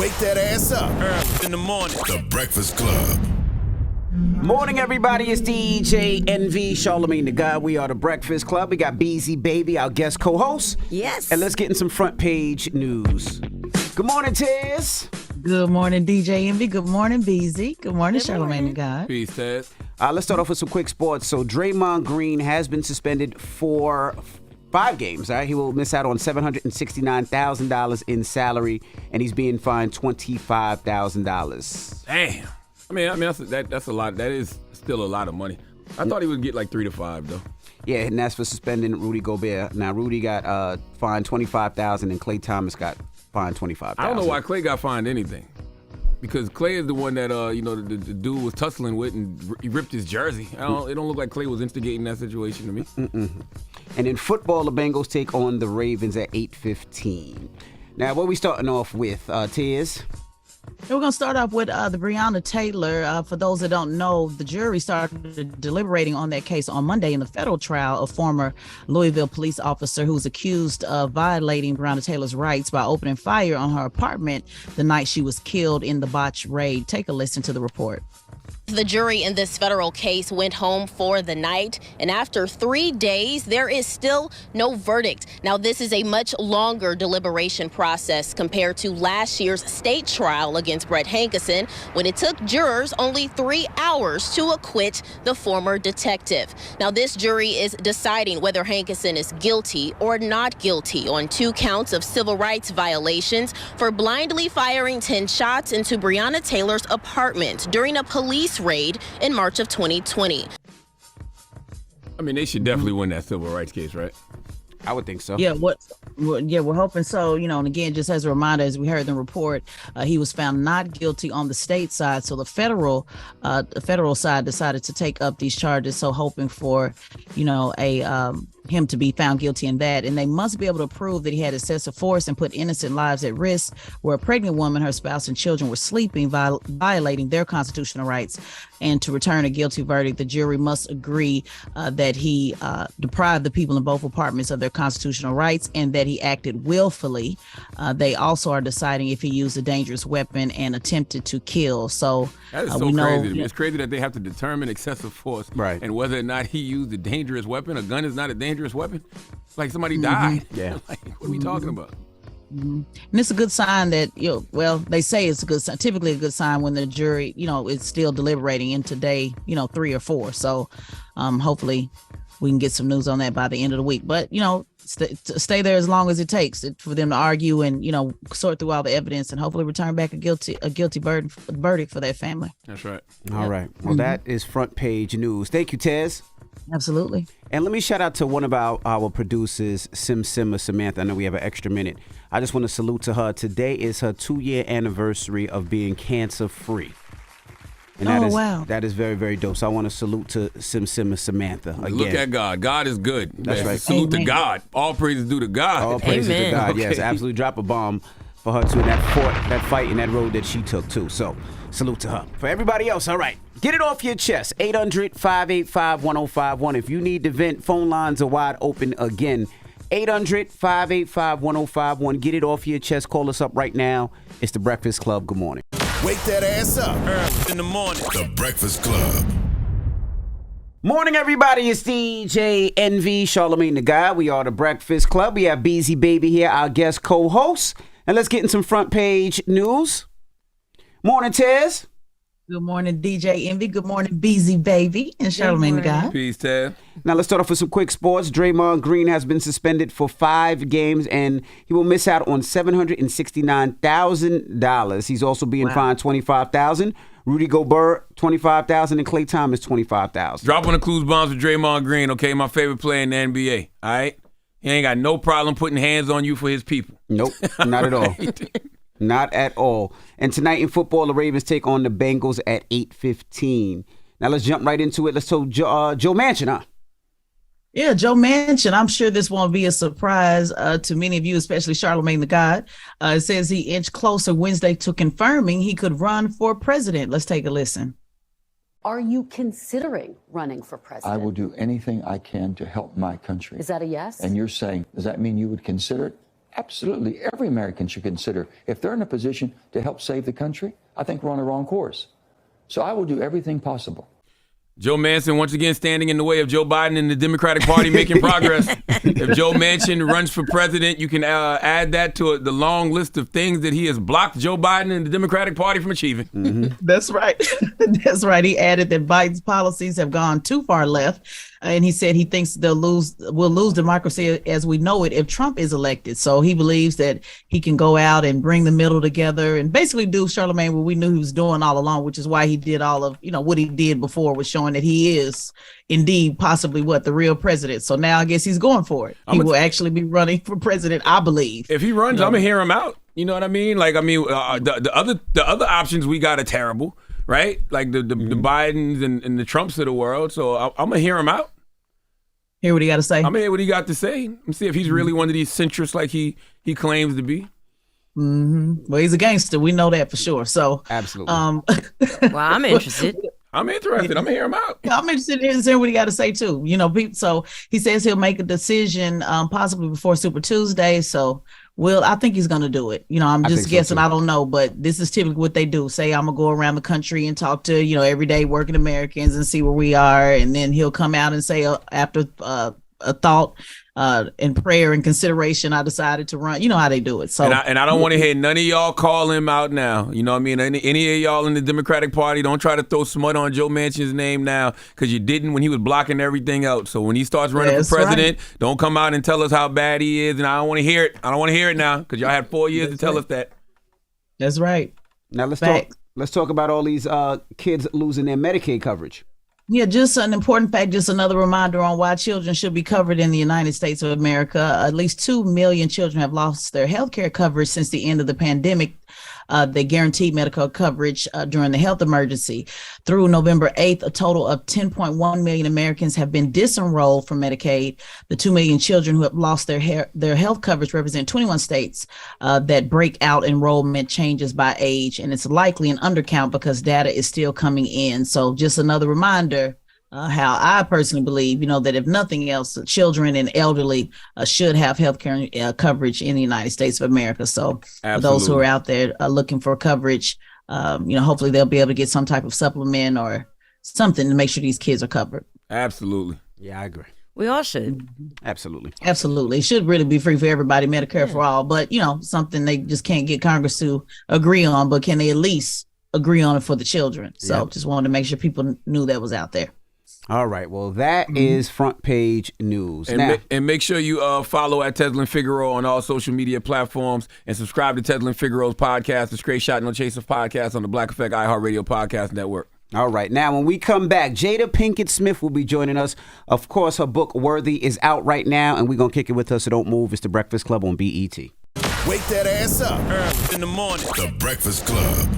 Wake that ass up. Early in the morning. The Breakfast Club. Morning, everybody. It's DJ NV, Charlamagne the God. We are the Breakfast Club. We got Beezy Baby, our guest co-host. Yes. And let's get in some front page news. Good morning, Tiz. Good morning, DJ NV. Good morning, Beezy. Good morning, Charlamagne the God. Peace, Ted. Let's start off with some quick sports. So Draymond Green has been suspended for 5 games. All right, he will miss out on $769,000 in salary, and he's being fined $25,000. Damn. I mean, that's a lot. That is still a lot of money. I thought he would get like 3 to 5 though. Yeah, and that's for suspending Rudy Gobert. Now Rudy got fined $25,000, and Klay Thomas got fined $25,000. I don't know why Klay got fined anything, because Klay is the one that the dude was tussling with, and he ripped his jersey. It don't look like Klay was instigating that situation to me. And in football, the Bengals take on the Ravens at 8:15. Now, what are we starting off with, Tiz? We're going to start off with the Breonna Taylor. For those that don't know, the jury started deliberating on that case on Monday in the federal trial of former Louisville police officer who was accused of violating Breonna Taylor's rights by opening fire on her apartment the night she was killed in the botched raid. Take a listen to the report. The jury in this federal case went home for the night, and after 3 days, there is still no verdict. Now, this is a much longer deliberation process compared to last year's state trial against Brett Hankison, when it took jurors only 3 hours to acquit the former detective. Now, this jury is deciding whether Hankison is guilty or not guilty on 2 counts of civil rights violations for blindly firing 10 shots into Breonna Taylor's apartment during a police raid in March of 2020. I mean, they should definitely win that civil rights case, right? I would think so. Yeah, we're hoping so. And again, just as a reminder, as we heard in the report, he was found not guilty on the state side. So the federal side decided to take up these charges. So hoping for, him to be found guilty in that. And they must be able to prove that he had excessive force and put innocent lives at risk, where a pregnant woman, her spouse, and children were sleeping, violating their constitutional rights. And to return a guilty verdict, the jury must agree that he deprived the people in both apartments of their constitutional rights and that he acted willfully. They also are deciding if he used a dangerous weapon and attempted to kill. So that is so crazy to me. It's crazy that they have to determine excessive force, right, and whether or not he used a dangerous weapon. A gun is not a dangerous weapon. Like somebody died. Yeah. Like, what are we talking about? And it's a good sign that, they say it's a good sign, typically a good sign when the jury, is still deliberating into day, 3 or 4. So hopefully we can get some news on that by the end of the week. But, stay there as long as it takes for them to argue and, sort through all the evidence and hopefully return back a guilty verdict for that family. That's right. All right. Well, that is front page news. Thank you, Tez. Absolutely. And let me shout out to one of our producers, Symantha. I know we have an extra minute. I just want to salute to her. Today is her 2-year anniversary of being cancer free. And wow. That is very, very dope. So I want to salute to Samantha again. Look at God. God is good. That's right. Salute Amen. to God. All praises due to God. All praises to God. Okay. Yes, absolutely. Drop a bomb for her too. That fight and that road that she took too. So salute to her. For everybody else, all right. Get it off your chest. 800-585-1051. If you need to vent, phone lines are wide open again. 800-585-1051. Get it off your chest. Call us up right now. It's The Breakfast Club. Good morning. Wake that ass up. Early in the morning. The Breakfast Club. Morning, everybody. It's DJ NV, Charlamagne the God. We are The Breakfast Club. We have Beezy Baby here, our guest co-host. And let's get in some front page news. Morning, Tez. Good morning, DJ Envy. Good morning, Beezy Baby and Charlamagne the God. Peace, Ted. Now let's start off with some quick sports. Draymond Green has been suspended for 5 games, and he will miss out on $769,000. He's also being fined $25,000. Rudy Gobert $25,000, and Klay Thomas $25,000. Dropping the clues bombs with Draymond Green. Okay, my favorite player in the NBA. All right, he ain't got no problem putting hands on you for his people. Nope, not at all. Not at all. And tonight in football, the Ravens take on the Bengals at 8:15. Now let's jump right into it. Let's talk Joe Manchin, huh? Yeah, Joe Manchin. I'm sure this won't be a surprise to many of you, especially Charlamagne the God. It says he inched closer Wednesday to confirming he could run for president. Let's take a listen. Are you considering running for president? I will do anything I can to help my country. Is that a yes? And you're saying, does that mean you would consider it? absolutely every American should consider if they're in a position to help save the country. I think we're on the wrong course. So I will do everything possible. Joe Manchin once again standing in the way of Joe Biden and the Democratic Party making progress. If Joe Manchin runs for president, you can add that to the long list of things that he has blocked Joe Biden and the Democratic Party from achieving. Mm-hmm. That's right. That's right. He added that Biden's policies have gone too far left. And he said he thinks we'll lose democracy as we know it if Trump is elected. So he believes that he can go out and bring the middle together and basically do, Charlamagne, what we knew he was doing all along, which is why he did all of, what he did before, was showing that he is indeed possibly the real president. So now I guess he's going for it. He will actually be running for president, I believe. If he runs, I'm going to hear him out. You know what I mean? The other options we got are terrible, right? Like the Bidens and the Trumps of the world. So I'm going to hear him out. Hear what he got to say. I'm gonna hear what he got to say and see if he's really one of these centrists like he claims to be. Mm-hmm. Well, he's a gangster. We know that for sure. So absolutely. Well, I'm interested. I'm interested. I'm gonna hear him out. I'm interested in hearing what he got to say too. So he says he'll make a decision possibly before Super Tuesday. So I think he's gonna do it. I'm just guessing. I don't know, but this is typically what they do. Say I'm gonna go around the country and talk to everyday working Americans and see where we are, and then he'll come out and say after a thought and prayer and consideration, I decided to run. You know how they do it. So and I don't want to hear none of y'all call him out now. You know what I mean? Any of y'all in the Democratic Party, don't try to throw smut on Joe Manchin's name now, because you didn't when he was blocking everything else. So when he starts running for president, don't come out and tell us how bad he is. And I don't want to hear it. I don't want to hear it now, because y'all had 4 years to tell us that. That's right. Now let's talk about all these kids losing their Medicaid coverage. Yeah, just an important fact, just another reminder on why children should be covered in the United States of America. At least 2 million children have lost their health care coverage since the end of the pandemic. They guaranteed medical coverage during the health emergency. Through November 8th, a total of 10.1 million Americans have been disenrolled from Medicaid. The 2 million children who have lost their health coverage represent 21 states that break out enrollment changes by age. And it's likely an undercount because data is still coming in. So just another reminder how I personally believe, that if nothing else, children and elderly should have health care coverage in the United States of America. So for those who are out there looking for coverage, hopefully they'll be able to get some type of supplement or something to make sure these kids are covered. Absolutely. Yeah, I agree. We all should. Absolutely. Absolutely. It should really be free for everybody, Medicare for all. But, something they just can't get Congress to agree on. But can they at least agree on it for the children? So just wanted to make sure people knew that was out there. All right. Well, that is front page news. And make sure you follow at Teslin Figaro on all social media platforms and subscribe to Teslin Figaro's podcast, the Straight Shot No Chaser podcast on the Black Effect iHeartRadio podcast network. All right. Now, when we come back, Jada Pinkett Smith will be joining us. Of course, her book, Worthy, is out right now, and we're going to kick it with her, so don't move. It's The Breakfast Club on BET. Wake that ass up. In the morning. The Breakfast Club.